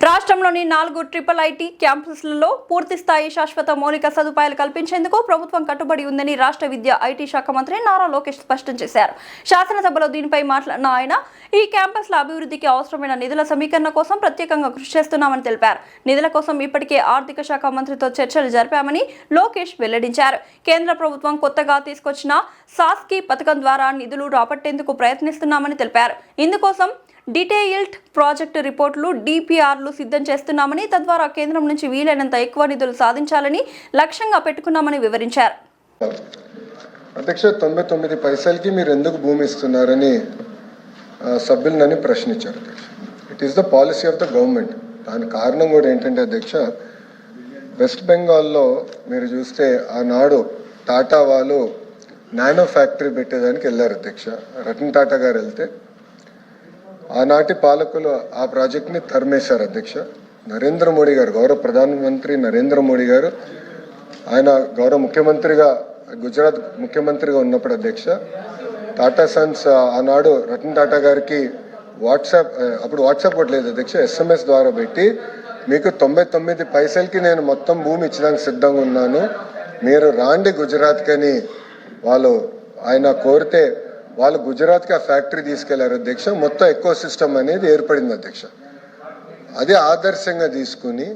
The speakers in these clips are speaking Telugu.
రాష్ట్రంలోని 4 ట్రిపుల్ ఐటీ క్యాంపస్లలో పూర్తి స్థాయి శాశ్వత మౌలిక సదుపాయాలు కల్పించేందుకు ప్రభుత్వం కట్టుబడి ఉందని రాష్ట్ర విద్యా ఐటీ శాఖ మంత్రి నారా లోకేష్ స్పష్టం చేశారు. శాసనసభలో దీనిపై మాట్లాడిన ఆయన ఈ క్యాంపస్ల అభివృద్ధికి అవసరమైన నిధుల సమీకరణ కోసం ప్రత్యేకంగా కృషి చేస్తున్నామని తెలిపారు. నిధుల కోసం ఇప్పటికే ఆర్థిక శాఖ మంత్రితో చర్చలు జరిపామని లోకేష్ వెల్లడించారు. కేంద్ర ప్రభుత్వం కొత్తగా తీసుకొచ్చిన సాస్కి పథకం ద్వారా నిధులు రాబట్టేందుకు ప్రయత్నిస్తున్నామని తెలిపారు. ఇందుకోసం డీటెయిల్డ్ ప్రాజెక్టు రిపోర్టులు డిపిఆర్లు సిద్ధం చేస్తున్నామని, తద్వారా కేంద్రం నుంచి వీలైనంత ఎక్కువ నిధులు సాధించాలని లక్ష్యంగా పెట్టుకున్నామని వివరించారు. అధ్యక్ష, 99 పైసలకి మీరు ఎందుకు భూమి ఇస్తున్నారని సభ్యులు నన్ను ప్రశ్నించారు. అధ్యక్ష, it is the policy of the government. దాని కారణం కూడా ఏంటంటే అధ్యక్ష, వెస్ట్ బెంగాల్లో మీరు చూస్తే ఆనాడు టాటా వాళ్ళు నానో ఫ్యాక్టరీ పెట్టేదానికి వెళ్ళారు. అధ్యక్ష, రతన్ టాటా గారు వెళ్తే ఆనాటి పాలకులు ఆ ప్రాజెక్ట్ని తరిమేశారు. అధ్యక్ష, నరేంద్ర మోడీ గారు, గౌరవ ప్రధానమంత్రి నరేంద్ర మోడీ గారు, ఆయన గౌరవ ముఖ్యమంత్రిగా గుజరాత్ ముఖ్యమంత్రిగా ఉన్నప్పుడు అధ్యక్ష, టాటా సన్స్ ఆనాడు రతన్ టాటా గారికి అప్పుడు వాట్సాప్ కూడా లేదు అధ్యక్ష, SMS ద్వారా పెట్టి మీకు 99 పైసలకి నేను మొత్తం భూమి ఇచ్చడానికి సిద్ధంగా ఉన్నాను, మీరు రాండి గుజరాత్కి అని ఆయన కోరితే వాళ్ళు గుజరాత్కి ఆ ఫ్యాక్టరీ తీసుకెళ్లారు. అధ్యక్ష, మొత్తం ఎకో సిస్టమ్ అనేది ఏర్పడింది. అధ్యక్ష, అదే ఆదర్శంగా తీసుకుని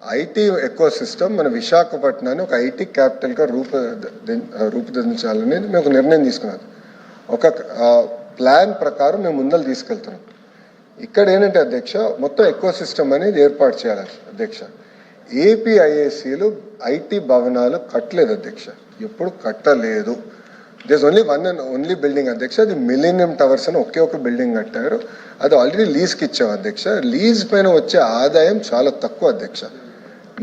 ఐటీ ఎకో సిస్టమ్ మన విశాఖపట్నాన్ని ఒక ఐటీ క్యాపిటల్గా రూపుదిద్దించాలనేది మేము ఒక నిర్ణయం తీసుకున్నాం. ఒక ప్లాన్ ప్రకారం మేము ముందలు తీసుకెళ్తున్నాం. ఇక్కడ ఏంటంటే అధ్యక్ష, మొత్తం ఎకో సిస్టమ్ అనేది ఏర్పాటు చేయాలి. అధ్యక్ష, ఏపీఐఏసీలు ఐటీ భవనాలు కట్టలేదు. అధ్యక్ష, ఎప్పుడు కట్టలేదు. దిస్ ఓన్లీ బిల్డింగ్ అధ్యక్ష, అది మిలీనియం టవర్స్ అని ఒకే ఒక బిల్డింగ్ కట్టారు. అది ఆల్రెడీ లీజ్కి ఇచ్చాం. అధ్యక్ష, లీజ్ పైన వచ్చే ఆదాయం చాలా తక్కువ. అధ్యక్ష,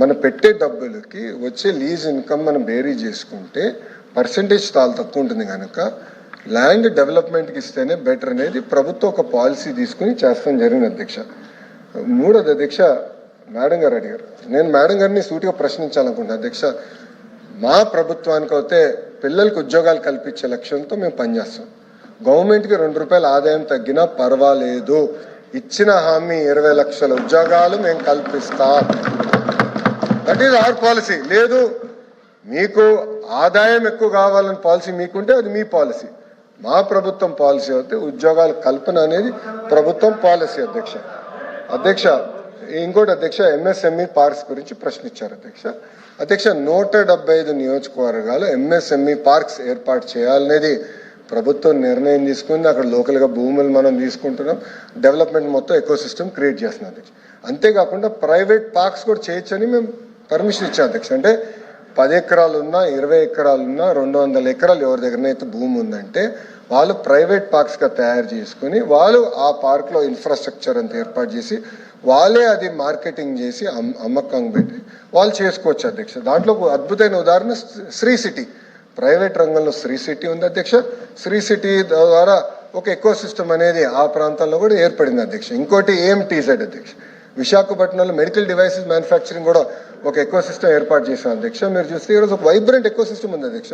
మనం పెట్టే డబ్బులకి వచ్చే లీజ్ ఇన్కమ్ మనం బేరీ చేసుకుంటే పర్సంటేజ్ చాలా తక్కువ ఉంటుంది. కనుక ల్యాండ్ డెవలప్మెంట్కి ఇస్తేనే బెటర్ అనేది ప్రభుత్వం ఒక పాలసీ తీసుకుని చేస్తాం జరిగింది. అధ్యక్ష, మూడోది అధ్యక్ష, మేడం గారు అడిగారు, నేను మేడం గారిని సూటిగా ప్రశ్నించాలనుకుంటున్నాను. అధ్యక్ష, మా ప్రభుత్వానికి అయితే పిల్లలకు ఉద్యోగాలు కల్పించే లక్ష్యంతో మేము పనిచేస్తాం. గవర్నమెంట్కి 2 రూపాయల ఆదాయం తగ్గినా పర్వాలేదు, ఇచ్చిన హామీ 20 లక్షల ఉద్యోగాలు మేము కల్పిస్తాం. That is our policy. లేదు మీకు ఆదాయం ఎక్కువ కావాలని పాలసీ మీకుంటే అది మీ పాలసీ. మా ప్రభుత్వం పాలసీ అయితే ఉద్యోగాల కల్పన అనేది ప్రభుత్వం పాలసీ. అధ్యక్ష, ఇంకోటి అధ్యక్ష, MSME పార్క్స్ గురించి ప్రశ్నించారు. అధ్యక్ష, 175 నియోజకవర్గాలు MSME పార్క్స్ ఏర్పాటు చేయాలనేది ప్రభుత్వం నిర్ణయం తీసుకుంది. అక్కడ లోకల్గా భూములు మనం తీసుకుంటున్నాం, డెవలప్మెంట్ మొత్తం ఎకో సిస్టమ్ క్రియేట్ చేస్తున్నాం. అధ్యక్ష, అంతేకాకుండా ప్రైవేట్ పార్క్స్ కూడా చేయొచ్చని మేము పర్మిషన్ ఇచ్చాం. అధ్యక్ష, అంటే 10 ఎకరాలు ఉన్నా 20 ఎకరాలు ఉన్నా 200 ఎకరాలు ఎవరి దగ్గరనైతే భూమి ఉందంటే వాళ్ళు ప్రైవేట్ పార్క్స్గా తయారు చేసుకుని వాళ్ళు ఆ పార్క్లో ఇన్ఫ్రాస్ట్రక్చర్ అంతా ఏర్పాటు చేసి వాళ్ళే అది మార్కెటింగ్ చేసి అమ్మకం పెట్టి వాళ్ళు చేసుకోవచ్చు. అధ్యక్ష, దాంట్లో అద్భుతమైన ఉదాహరణ శ్రీ సిటీ, ప్రైవేట్ రంగంలో శ్రీ సిటీ ఉంది. అధ్యక్ష, శ్రీ సిటీ ద్వారా ఒక ఎకో సిస్టమ్ అనేది ఆ ప్రాంతాల్లో కూడా ఏర్పడింది. అధ్యక్ష, ఇంకోటి AMTZ అధ్యక్ష, విశాఖపట్నంలో మెడికల్ డివైసెస్ మ్యానుఫ్యాక్చరింగ్ కూడా ఒక ఎకో సిస్టమ్ ఏర్పాటు చేశాం. అధ్యక్ష, మీరు చూస్తే ఈరోజు ఒక వైబ్రెంట్ ఎకో సిస్టమ్ ఉంది. అధ్యక్ష,